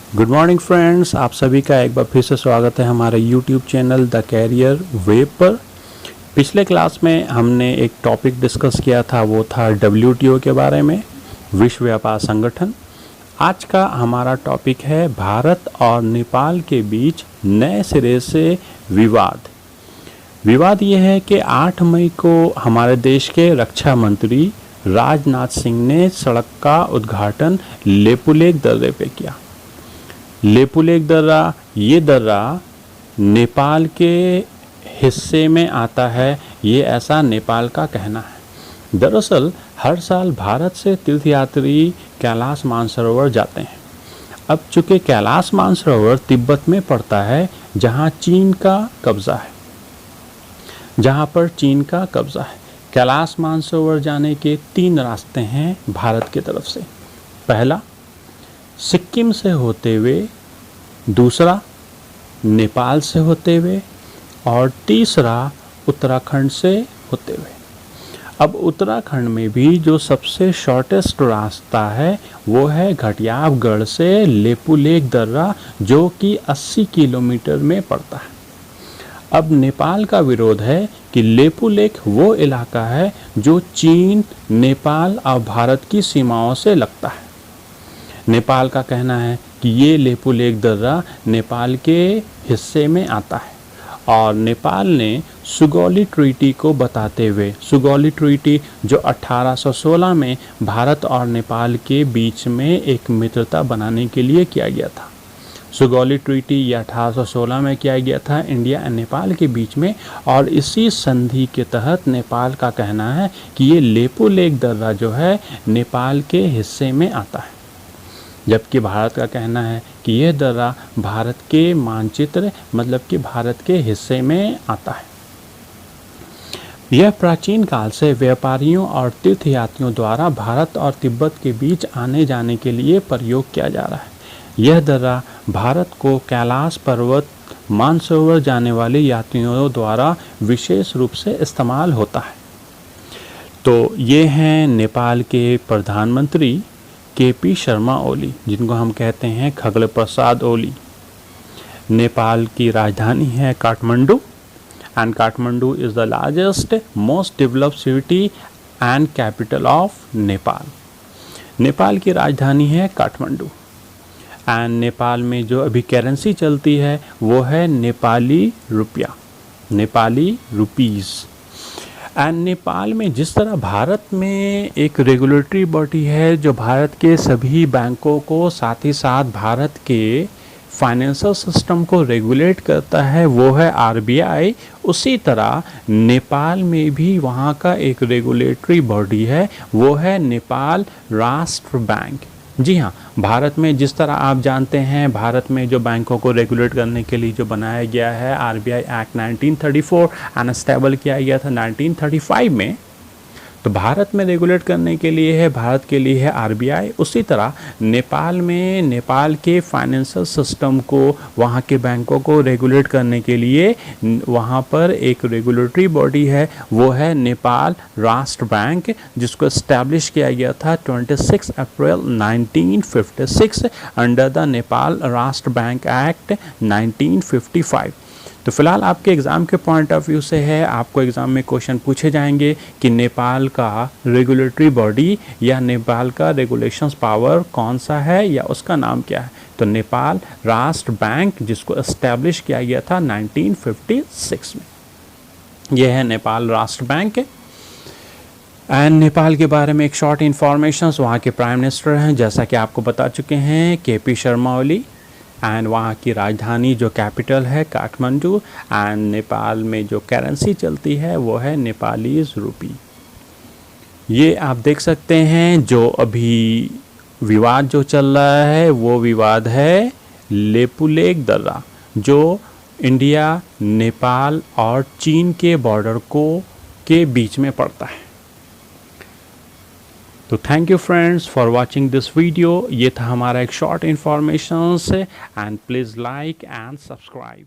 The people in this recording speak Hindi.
गुड मॉर्निंग फ्रेंड्स, आप सभी का एक बार फिर से स्वागत है हमारे YouTube channel the Career Web पर। पिछले क्लास में हमने एक टॉपिक डिस्कस किया था, वो था WTO के बारे में, विश्व व्यापार संगठन। आज का हमारा टॉपिक है भारत और नेपाल के बीच नए सिरे से विवाद। विवाद ये है कि 8 मई को हमारे देश के रक्षा मंत्री राजनाथ सिंह ने सड़क का उद्घाटन लेपुलेख दर्रे पे किया। लेपुलेख दर्रा, ये दर्रा नेपाल के हिस्से में आता है, ये ऐसा नेपाल का कहना है। दरअसल हर साल भारत से तीर्थयात्री कैलाश मानसरोवर जाते हैं। अब चूँकि कैलाश मानसरोवर तिब्बत में पड़ता है, जहाँ चीन का कब्ज़ा है, कैलाश मानसरोवर जाने के 3 रास्ते हैं भारत की तरफ से। पहला सिक्किम से होते हुए, दूसरा नेपाल से होते हुए और तीसरा उत्तराखंड से होते हुए। अब उत्तराखंड में भी जो सबसे शॉर्टेस्ट रास्ता है वो है घटियाबगढ़ से लेपुलेख दर्रा, जो कि 80 किलोमीटर में पड़ता है। अब नेपाल का विरोध है कि लेपुलेख वो इलाका है जो चीन, नेपाल और भारत की सीमाओं से लगता है। नेपाल का कहना है कि ये लेपुलेख दर्रा नेपाल के हिस्से में आता है और नेपाल ने सुगौली ट्रीटी को बताते हुए, सुगौली ट्रीटी जो 1816 में भारत और नेपाल के बीच में एक मित्रता बनाने के लिए किया गया था। सुगौली ट्रीटी ये 1816 में किया गया था इंडिया और नेपाल के बीच में, और इसी संधि के तहत नेपाल का कहना है कि ये लेपुलेख दर्रा जो है नेपाल के हिस्से में आता है, जबकि भारत का कहना है कि यह दर्रा भारत के मानचित्र, मतलब कि भारत के हिस्से में आता है। यह प्राचीन काल से व्यापारियों और तीर्थयात्रियों द्वारा भारत और तिब्बत के बीच आने जाने के लिए प्रयोग किया जा रहा है। यह दर्रा भारत को कैलाश पर्वत मानसरोवर जाने वाले यात्रियों द्वारा विशेष रूप से इस्तेमाल होता है। तो ये हैं नेपाल के प्रधानमंत्री KP शर्मा ओली, जिनको हम कहते हैं खगल प्रसाद ओली। नेपाल की राजधानी है Kathmandu, and Kathmandu is the largest most developed city and capital of Nepal. Nepal की राजधानी है काठमांडू, एंड नेपाल में जो अभी करेंसी चलती है वो है नेपाली रुपया, नेपाली रुपीज़। एंड नेपाल में जिस तरह भारत में एक रेगुलेटरी बॉडी है जो भारत के सभी बैंकों को, साथ ही साथ भारत के फाइनेंशियल सिस्टम को रेगुलेट करता है, वो है RBI। उसी तरह नेपाल में भी वहाँ का एक रेगुलेटरी बॉडी है, वो है नेपाल राष्ट्र बैंक। जी हाँ, भारत में जिस तरह आप जानते हैं, भारत में जो बैंकों को रेगुलेट करने के लिए जो बनाया गया है RBI एक्ट 1934 एंड स्टेबल किया गया था 1935 में, तो भारत में रेगुलेट करने के लिए है, भारत के लिए है RBI। उसी तरह नेपाल में नेपाल के फाइनेंशियल सिस्टम को, वहाँ के बैंकों को रेगुलेट करने के लिए वहाँ पर एक रेगुलेटरी बॉडी है, वो है नेपाल राष्ट्र बैंक, जिसको इस्टेब्लिश किया गया था 26 अप्रैल 1956 अंडर द नेपाल राष्ट्र बैंक एक्ट 1955। तो फिलहाल आपके एग्ज़ाम के पॉइंट ऑफ व्यू से है, आपको एग्ज़ाम में क्वेश्चन पूछे जाएंगे कि नेपाल का रेगुलेटरी बॉडी या नेपाल का रेगुलेशंस पावर कौन सा है या उसका नाम क्या है। तो नेपाल राष्ट्र बैंक, जिसको इस्टेब्लिश किया गया था 1956 में, यह है नेपाल राष्ट्र बैंक। एंड नेपाल के बारे में एक शॉर्ट इन्फॉर्मेशन, वहाँ के प्राइम मिनिस्टर हैं, जैसा कि आपको बता चुके हैं, KP शर्मा ओली। एंड वहाँ की राजधानी जो कैपिटल है काठमांडू, एंड नेपाल में जो करेंसी चलती है वो है नेपालीज रुपी। ये आप देख सकते हैं, जो अभी विवाद जो चल रहा है वो विवाद है लेपुलेख दर्रा, जो इंडिया, नेपाल और चीन के बॉर्डर के बीच में पड़ता है। तो thank you friends for watching this video. ये था हमारा एक शॉर्ट इन्फॉर्मेशन से, and please like and subscribe.